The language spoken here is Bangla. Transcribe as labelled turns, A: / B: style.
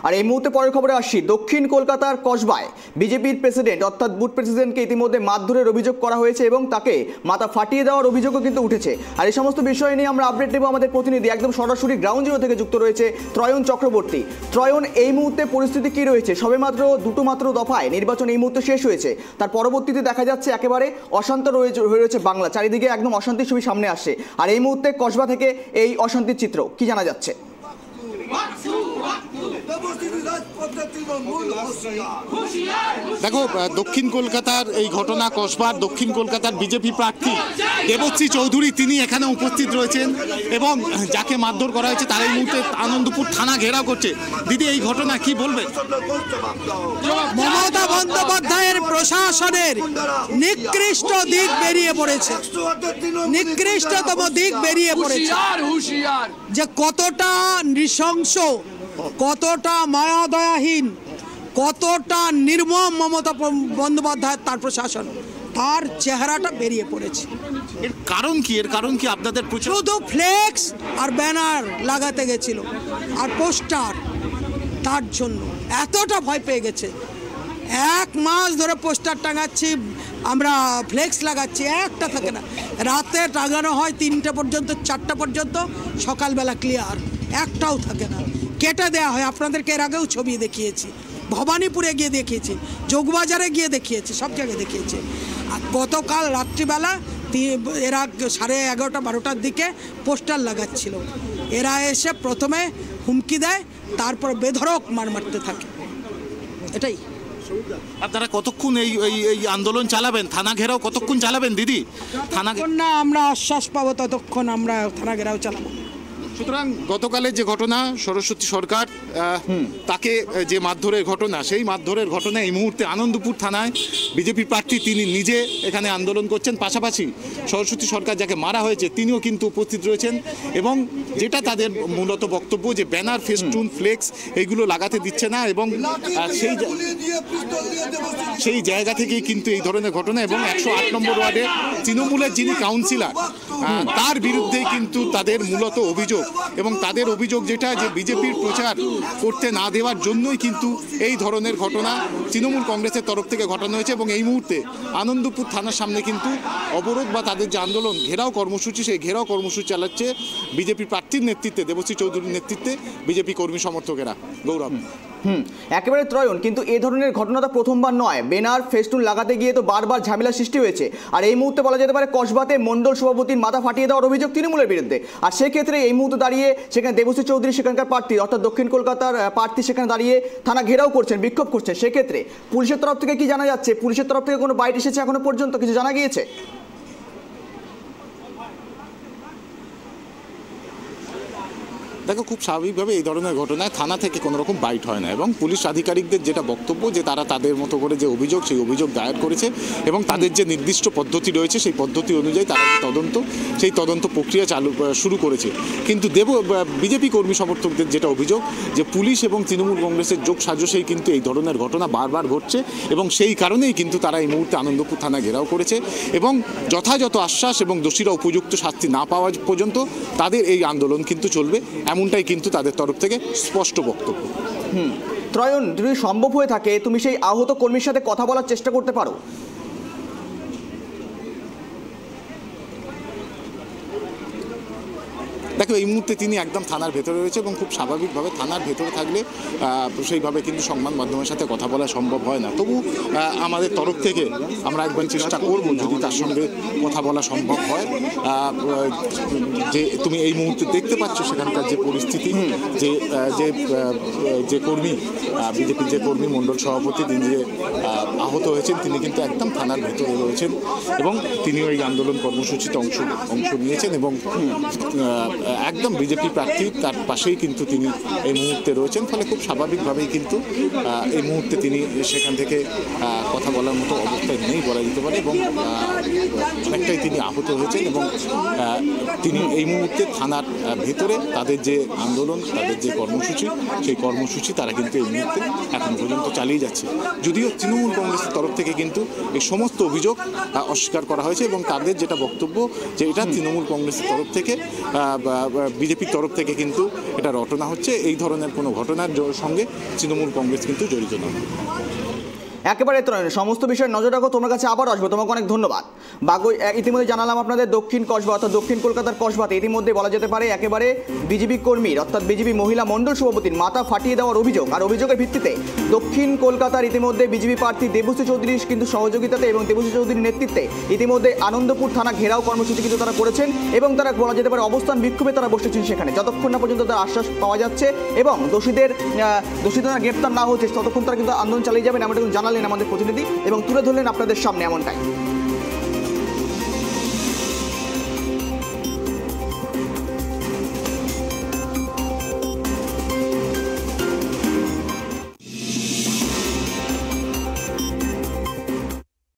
A: আর এই মুহূর্তে পরের খবরে আসছি, দক্ষিণ কলকাতার কসবায় বিজেপির প্রেসিডেন্ট অর্থাৎ বুথ প্রেসিডেন্টকে ইতিমধ্যে মারধরের অভিযোগ করা হয়েছে এবং তাকে মাথা ফাটিয়ে দেওয়ার অভিযোগও কিন্তু উঠেছে। আর এই সমস্ত বিষয় নিয়ে আমরা আপডেট নেব। আমাদের প্রতিনিধি একদম সরাসরি গ্রাউন্ড জিরো থেকে যুক্ত রয়েছে ত্রয়ন চক্রবর্তী। ত্রয়ন, এই মুহূর্তে পরিস্থিতি কি রয়েছে? সবেমাত্র দুটো মাত্র দফায় নির্বাচন এই মুহূর্তে শেষ হয়েছে, তার পরবর্তীতে দেখা যাচ্ছে একেবারে অশান্ত হয়ে রয়েছে বাংলা, চারিদিকে একদম অশান্তির ছবি সামনে আসছে। আর এই মুহূর্তে কসবা থেকে এই অশান্তির চিত্র কি জানা যাচ্ছে?
B: দেখো, দক্ষিণ কলকাতার এই ঘটনা, কসবার দক্ষিণ কলকাতার বিজেপি প্রার্থী দেবশ্রী চৌধুরী তিনি এখানে উপস্থিত রয়েছেন এবং যাকে মারধর করা হয়েছে তার এই মুহূর্তে আনন্দপুর থানা ঘেরাও করছে। দিদি, এই ঘটনা কি বলবে?
C: মমতা বন্দ্যোপাধ্যায়ের প্রশাসনের নিকৃষ্ট দিক বেরিয়ে পড়েছে, নিকৃষ্টতম দিক বেরিয়ে পড়েছে, যে কতটা নৃশংস, কতটা মায়াদয়াহীন, কতটা নির্মম মমতা বন্দ্যোপাধ্যায় তার প্রশাসন, তার চেহারাটা বেরিয়ে পড়েছে।
B: এর কারণ কি? আপনাদের
C: শুধু ফ্লেক্স আর ব্যানার লাগাতে গেছিল আর পোস্টার, তার জন্য এতটা ভয় পেয়ে গেছে। 1 মাস ধরে পোস্টার টাঙাচ্ছি আমরা, ফ্লেক্স লাগাচ্ছি, একটা থাকে না। রাতে টাঙানো হয় 3টে পর্যন্ত, 4টা পর্যন্ত, সকালবেলা ক্লিয়ার, একটাও থাকে না, কেটে দেওয়া হয়। আপনাদেরকে এর আগেও ছবি দেখিয়েছি, ভবানীপুরে গিয়ে দেখিয়েছি, যোগবাজারে গিয়ে দেখিয়েছি, সব জায়গায় দেখিয়েছি। আর গতকাল রাত্রিবেলা এরা 11:30-12টার দিকে পোস্টার লাগাচ্ছিল। এরা এসে প্রথমে হুমকি দেয়, তারপর বেধড়ক মারতে থাকে। এটাই।
B: আপনারা কতক্ষণ এই আন্দোলন চালাবেন? থানা ঘেরাও কতক্ষণ চালাবেন দিদি? থানা
C: না, আমরা আশ্বাস পাবো ততক্ষণ আমরা থানা ঘেরাও চালাবো।
B: সুতরাং গতকালের যে ঘটনা, সরস্বতী সরকার তাকে যে মারধরের ঘটনা, সেই মারধরের ঘটনা এই মুহূর্তে আনন্দপুর থানায় বিজেপি প্রার্থী তিনি নিজে এখানে আন্দোলন করছেন। পাশাপাশি সরস্বতী সরকার যাকে মারা হয়েছে তিনিও কিন্তু উপস্থিত রয়েছেন এবং যেটা তাদের মূলত বক্তব্য যে ব্যানার, ফেস্টুন, ফ্লেক্স এইগুলো লাগাতে দিচ্ছে না এবং সেই জায়গা থেকেই কিন্তু এই ধরনের ঘটনা। এবং 108 নম্বর ওয়ার্ডে তৃণমূলের যিনি কাউন্সিলর তার বিরুদ্ধেই কিন্তু তাদের মূলত অভিযোগ, এবং তাদের অভিযোগ যেটা যে বিজেপির প্রচার করতে না দেওয়ার জন্যই কিন্তু এই ধরনের ঘটনা তৃণমূল কংগ্রেসের তরফ থেকে ঘটানো হয়েছে। এবং এই মুহূর্তে আনন্দপুর থানার সামনে কিন্তু অবরোধ বা তাদের যে আন্দোলন, ঘেরাও কর্মসূচি, সেই ঘেরাও কর্মসূচি চালাচ্ছে বিজেপি প্রার্থীর নেতৃত্বে, দেবশ্রী চৌধুরীর নেতৃত্বে বিজেপি কর্মী সমর্থকেরা। গৌরব,
A: একেবারে ত্রয়ন, কিন্তু এই ধরনের ঘটনা তো প্রথমবার নয়। ব্যানার, ফেস্টুন লাগাতে গিয়ে তো বারবার ঝামেলা সৃষ্টি হয়েছে। আর এই মুহূর্তে বলা যেতে পারে কসবাতে মণ্ডল সভাপতির মাথা ফাটিয়ে দেওয়ার অভিযোগ তৃণমূলের বিরুদ্ধে। আর সেক্ষেত্রে এই মুহূর্তে দাঁড়িয়ে সেখানে দেবশ্রী চৌধুরী, সেখানকার প্রার্থী অর্থাৎ দক্ষিণ কলকাতার প্রার্থী, সেখানে দাঁড়িয়ে থানা ঘেরাও করছেন, বিক্ষোভ করছেন। সেক্ষেত্রে পুলিশের তরফ থেকে কি জানা যাচ্ছে? পুলিশের তরফ থেকে কোনো বাইট এসেছে এখনো পর্যন্ত? কিছু জানা গিয়েছে?
B: দেখো, খুব স্বাভাবিকভাবে এই ধরনের ঘটনায় থানা থেকে কোনো রকম বাইট হয় না এবং পুলিশ আধিকারিকদের যেটা বক্তব্য যে তারা তাদের মতো করে যে অভিযোগ, সেই অভিযোগ দায়ের করেছে এবং তাদের যে নির্দিষ্ট পদ্ধতি রয়েছে সেই পদ্ধতি অনুযায়ী তারা সেই তদন্ত প্রক্রিয়া শুরু করেছে। কিন্তু বিজেপি কর্মী সমর্থকদের যেটা অভিযোগ যে পুলিশ এবং তৃণমূল কংগ্রেসের যোগসাজশেই কিন্তু এই ধরনের ঘটনা বারবার ঘটছে এবং সেই কারণেই কিন্তু তারা এই মুহূর্তে আনন্দপুর থানা ঘেরাও করেছে এবং যথাযথ আশ্বাস এবং দোষীরা উপযুক্ত শাস্তি না পাওয়া পর্যন্ত তাদের এই আন্দোলন কিন্তু চলবে, এমনটাই কিন্তু তাদের তরফ থেকে স্পষ্ট বক্তব্য।
A: ত্রয়ন, যদি সম্ভব হয়ে থাকে তুমি সেই আহত কর্মীর সাথে কথা বলার চেষ্টা করতে পারো।
B: দেখো, এই মুহূর্তে তিনি একদম থানার ভেতরে রয়েছে এবং খুব স্বাভাবিকভাবে থানার ভেতরে থাকলে সেইভাবে কিন্তু সংবাদ মাধ্যমের সাথে কথা বলা সম্ভব হয় না। তবু আমাদের তরফ থেকে আমরা একবার চেষ্টা করব যদি তার সঙ্গে কথা বলা সম্ভব হয়। যে তুমি এই মুহূর্তে দেখতে পাচ্ছ সেখানকার যে পরিস্থিতি, যে কর্মী, বিজেপির যে কর্মী মণ্ডল সভাপতি, তিনি যে আহত হয়েছেন তিনি কিন্তু একদম থানার ভেতরে রয়েছেন এবং তিনিও এই আন্দোলন কর্মসূচিতে অংশ নিয়েছেন এবং একদম বিজেপি প্রার্থী তার পাশেই কিন্তু তিনি এই মুহূর্তে রয়েছেন। ফলে খুব স্বাভাবিকভাবেই কিন্তু এই মুহূর্তে তিনি সেখান থেকে কথা বলার মতো অবস্থায় নেই বলা যেতে পারে এবং অনেকটাই তিনি আহত হয়েছেন এবং তিনি এই মুহূর্তে থানার ভেতরে তাদের যে আন্দোলন, তাদের যে কর্মসূচি, সেই কর্মসূচি তারা কিন্তু এই মুহূর্তে এখন পর্যন্ত চালিয়ে যাচ্ছে। যদিও তৃণমূল কংগ্রেসের তরফ থেকে কিন্তু এই সমস্ত অভিযোগ অস্বীকার করা হয়েছে এবং তাদের যেটা বক্তব্য যে এটা তৃণমূল কংগ্রেসের তরফ থেকে বিজেপির তরফ থেকে কিন্তু এটা রটনা হচ্ছে। এই ধরনের কোনো ঘটনার সঙ্গে তৃণমূল কংগ্রেস কিন্তু জড়িত নয়।
A: একেবারে তো নয়, সমস্ত বিষয়ে নজর রাখো। তোমার কাছে আবার আসবো, তোমাকে অনেক ধন্যবাদ। ইতিমধ্যে জানালাম আপনাদের দক্ষিণ কসবা অর্থাৎ দক্ষিণ কলকাতার কসবাতে ইতিমধ্যে বলা যেতে পারে একেবারে বিজেপি কর্মীর অর্থাৎ বিজেপি মহিলা মণ্ডল সভাপতির মাথা ফাটিয়ে দেওয়ার অভিযোগ, আর অভিযোগের ভিত্তিতে দক্ষিণ কলকাতার ইতিমধ্যে বিজেপি প্রার্থী দেবশ্রী চৌধুরীর কিন্তু সহযোগিতাতে এবং দেবশ্রী চৌধুরীর নেতৃত্বে ইতিমধ্যে আনন্দপুর থানা ঘেরাও কর্মসূচি কিন্তু তারা করেছেন এবং তারা বলা যেতে পারে অবস্থান বিক্ষোভে তারা বসেছেন সেখানে, যতক্ষণ না পর্যন্ত তার আশ্বাস পাওয়া যাচ্ছে এবং দোষীদের গ্রেপ্তার না হচ্ছে ততক্ষণ তারা কিন্তু আন্দোলন চালিয়ে যাবেন। এমনটা কিন্তু জানালেন আমাদের প্রতিনিধি এবং তুলে ধরলেন আপনাদের সামনে এমনটাই।